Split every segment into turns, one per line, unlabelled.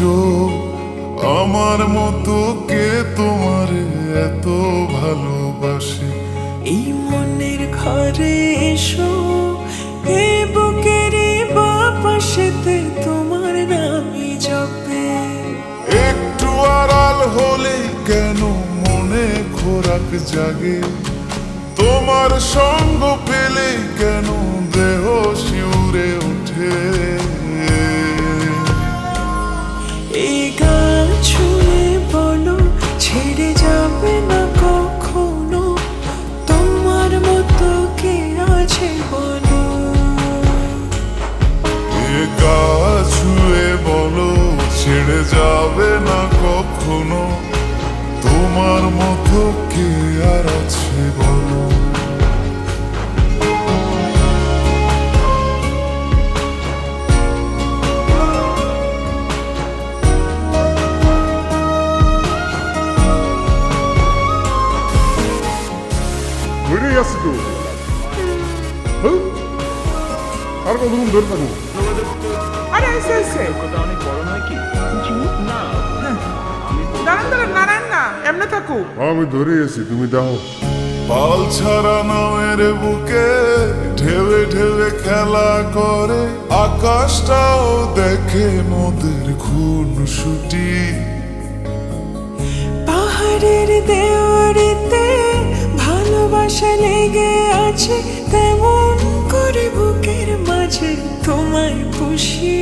সুযোগ, আমার মতো কে তোমার এত ভালোবাসে।
এই মনের ঘরে এসো, এই বুকের বাপাশেতে তোমার নামই জপে।
একটু আড়াল হলে কেন মনে খোরাক জাগে, তোমার সঙ্গ পেলে কেন দেহ শিউরে ওঠে।
এই গান ছুঁয়ে বলো ছেড়ে যাবে না কখনো, তোমার মতো কে আছে বলো।
এ গা ছুঁয়ে বলো ছেড়ে যাবে না কখনো, তোমার মতো কে আর আছে বলো।
বেরিয়ে আসছি তো, আর কতক্ষণ ধরে থাকবো?
আরে এসে এসে
অনেক বড় নয় কি? না
দাঁড়ান দাঁড়ান নারায়ণ না এমনি থাকুক।
আমি ধরে এসি, তুমি দাও।
পাল ছাড়া নামের বুকে ঢেউে ঢেউে খেলা করে, আকাশটাও দেখে নদীর খুনসুটি।
পাহাড়ের দেওয়ারিতে ভালোবাসা লেগে আছে, তেমন করে বুকের মাঝে তোমায় পুষি।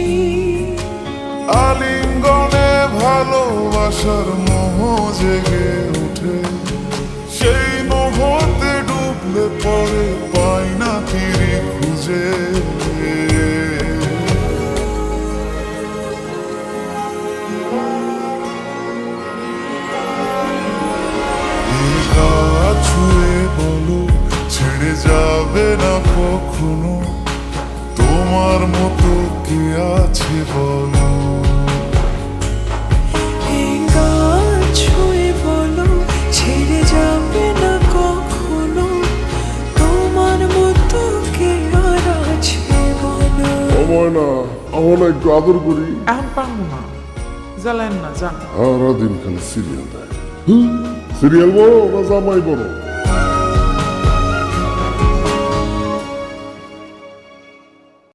আলিঙ্গনে ভালোবাসার মোহ জেগে ওঠে, সেই মোহতে ডুবলে পরে পাই না ফিরি খুঁজে। এই গা ছুঁয়ে বলো ছেড়ে যাবে না কখনো, তোমার মতো কে আছে বলো।
এই গান ছুঁয়ে বলো ছেড়ে যাবে না কখনো, তোমার মতো কে আর আছে বলো।
সময় না, আমার একটু আদর করি।
এখন পারবো না, জ্বালেন না যান।
সারাদিন খালি সিরিয়াল দেয়। সিরিয়াল বড় না জামাই বড়?